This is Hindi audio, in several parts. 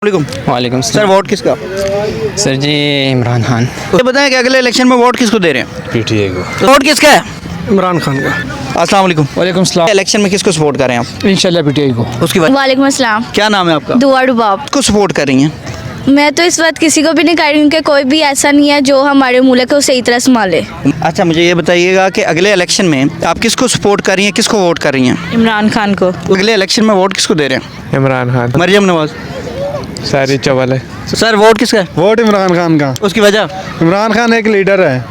वालेकुम सर, वोट किसका? सर जी इमरान खान। ये बताएं कि अगले इलेक्शन में वोट किसको दे रहे हैं? पीटीआई को। तो वोट किसका है? इमरान खान का। अस्सलाम वालेकुम। वालेकुम सलाम। इलेक्शन में किसको सपोर्ट कर रहे हैं आप? इंशाल्लाह पीटीआई को। उसकी वजह वालेकुम अस्सलाम। क्या नाम है आपका? दुआ डुबाब। किसको सपोर्ट कर रही हैं? मैं तो इस वक्त किसी को भी नहीं कर रही हूँ कि कोई भी ऐसा नहीं है जो हमारे मुल्क को सही तरह संभाले। अच्छा, मुझे ये बताइएगा कि अगले इलेक्शन में आप किसको सपोर्ट कर रही हैं, किसको वोट कर रही हैं? इमरान खान को। अगले इलेक्शन में वोट किसको दे रहे हैं? इमरान खान। मरियम नवाज। सारी चवल है। सर, वोट किसका है? वोट इमरान खान का। उसकी वजह? इमरान खान एक लीडर है।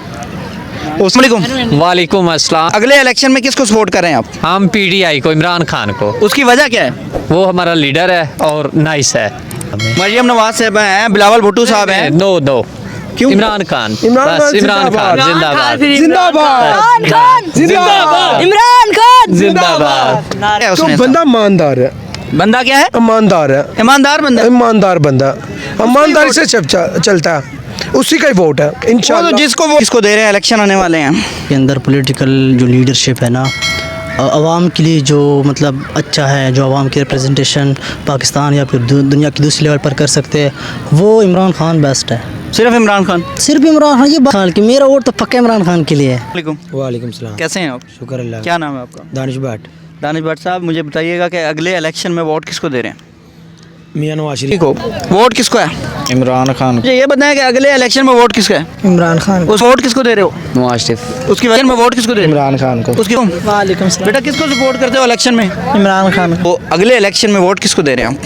वालेकुम। वालेकुम अस्सलाम। अगले इलेक्शन में किसको सपोर्ट कर रहे हैं आप? हम पीटीआई को, इमरान खान को। उसकी वजह क्या है? वो हमारा लीडर है और नाइस है। मरियम नवाज साहब हैं, बिलावल भुट्टो साहब हैं। नो नो, क्यों? इमरान खान। इमरान बस खान इमरान खान जिंदाबाद जिंदाबाद जिंदाबाद इमरान खान जिंदाबाद। क्या है तो उसने? बंदा ईमानदार है। बंदा क्या है? ईमानदार है। ईमानदार बंदा। ईमानदार बंदा ईमानदारी से चलता है, उसी का ही वोट है तो इंशाल्लाह। जिसको वो किसको दे रहे हैं? इलेक्शन आने वाले हैं। के अंदर पॉलिटिकल जो लीडरशिप है ना, आवाम के लिए जो मतलब अच्छा है, जो आवाम की रिप्रेजेंटेशन पाकिस्तान या फिर दुनिया की दूसरी लेवल पर कर सकते हैं, वो इमरान खान बेस्ट है। सिर्फ इमरान खान? सिर्फ इमरान खान, ये खान की मेरा वोट तो पक्का इमरान खान के लिए है। वालेकुम। वालेकुम सलाम। कैसे हैं आप? शुक्र अल्लाह। क्या नाम है आपका? दानिश भट्ट। दानिश भट्ट साहब, मुझे बताइएगा कि अगले इलेक्शन में वोट किसको दे रहे हैं? मियां नवाज शरीफ को। वोट किसको है? इमरान खान। मुझे ये बताएं कि अगले इलेक्शन में वोट किसका है? इमरान खान। उस वोट किसको दे रहे हो? नवाज शरीफ। उसकी वजह में वोट किसको दे रहे हो? इमरान खान को। उसकी वालेकुम सलाम। बेटा, किसको सपोर्ट करते हो इलेक्शन में? इमरान खान। वो अगले इलेक्शन में वोट किसको दे रहे हैं आप?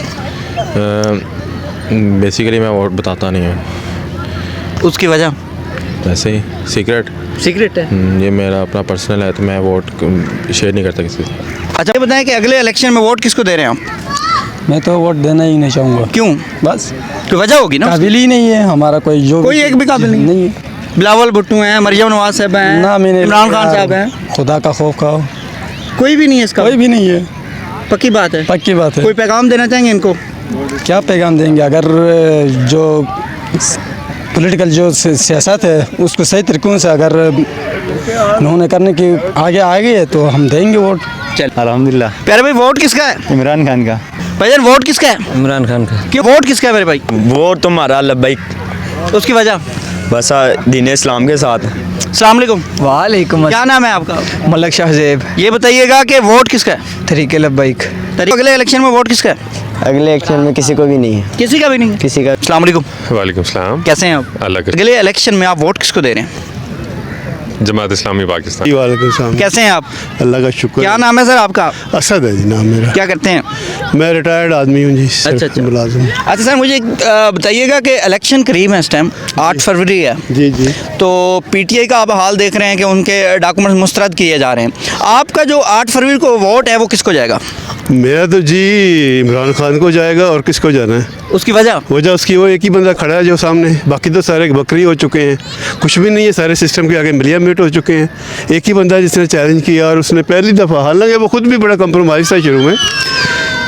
बेसिकली मैं वोट बताता नहीं हूँ, उसकी वजह? वैसे ही सीक्रेट। सीक्रेट है। ये मेरा अपना पर्सनल है, तो मैं वोट शेयर नहीं करता किसी से। अच्छा, ये बताएं कि अगले इलेक्शन में वोट किसको दे रहे हैं आप? मैं तो वोट देना ही नहीं चाहूँगा। क्यों? बस कोई वजह होगी ना? काबिल ही नहीं है हमारा कोई एक भी काबिल नहीं है। बिलावल भुट्टो हैं, मरियम नवाज साहब हैं, ना मैंने इमरान खान साहब हैं। खुदा का खौफ खाओ, कोई भी नहीं है इसका? कोई भी नहीं है। पक्की बात है। पक्की बात है। कोई पैगाम देना चाहेंगे इनको? क्या पैगाम देंगे? अगर जो पॉलिटिकल जो सियासत है उसको सही तरीकों से अगर उन्होंने करने की आगे है तो हम देंगे वोट। चल, अल्हम्दुलिल्लाह। प्यारे भाई, वोट किसका है? इमरान खान का। भाईजान, वोट किसका है? इमरान खान का। क्यों वोट किसका है मेरे भाई? वोट तुम्हारा लब्बैक। उसकी वजह? बस दीन इस्लाम के साथ। अस्सलाम वालेकुम। वालेकुम क्या नाम है आपका? मलक शाहजेब। ये बताइएगा कि वोट किसका है? तरीके लब्बैक। अगले इलेक्शन में वोट किसका है? अगले इलेक्शन में किसी को भी नहीं है। किसी का भी नहीं? किसी का। अस्सलाम वालेकुम। वालेकुम सलाम। कैसे हैं आप? अल्लाह का। अगले इलेक्शन में आप वोट किसको दे रहे हैं? जमात इस्लामी पाकिस्तान। वालेकुम सलाम। कैसे हैं आप? अल्लाह का शुक्र। क्या नाम है सर आपका? असद है जी नाम मेरा। क्या करते हैं? मैं रिटायर्ड आदमी हूँ जी। अच्छा। मुलाजिम। अच्छा सर, मुझे बताइएगा कि इलेक्शन करीब है, इस टाइम 8 फरवरी है। जी जी। तो पीटीआई का आप हाल देख रहे हैं कि उनके डॉक्यूमेंट्स मुस्तरद किए जा रहे हैं। आपका जो 8 फरवरी को वोट है वो किसको जाएगा? मेरा तो जी इमरान खान को जाएगा। और किसको जाना है? उसकी वजह? वजह उसकी वो एक ही बंदा खड़ा है जो सामने, बाकी तो सारे बकरी हो चुके हैं, कुछ भी नहीं है, सारे सिस्टम के आगे मिलिया मिट हो चुके हैं। एक ही बंदा जिसने चैलेंज किया और उसने पहली दफ़ा, हालांकि वो खुद भी बड़ा कंप्रोमाइज़ था शुरू में,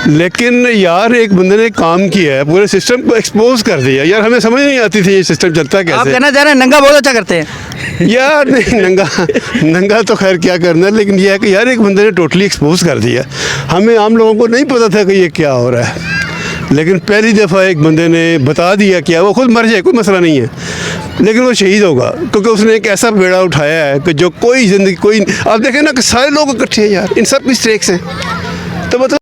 लेकिन यार एक बंदे ने काम किया है, पूरे सिस्टम को एक्सपोज कर दिया। यार हमें समझ नहीं आती थी ये सिस्टम चलता आप कैसे। कहना चाह रहे हैं नंगा बहुत अच्छा करते हैं? यार नहीं, नंगा तो खैर क्या करना है, लेकिन यह है कि यार एक बंदे ने टोटली एक्सपोज कर दिया। हमें आम लोगों को नहीं पता था कि ये क्या हो रहा है, लेकिन पहली दफ़ा एक बंदे ने बता दिया। क्या वो खुद मर जाए कोई मसला नहीं है, लेकिन वो शहीद होगा क्योंकि उसने एक ऐसा बेड़ा उठाया है कि जो कोई ज़िंदगी कोई। आप देखें ना कि सारे लोग इकट्ठे हैं यार, इन सब की स्ट्रेक्स हैं, तो मतलब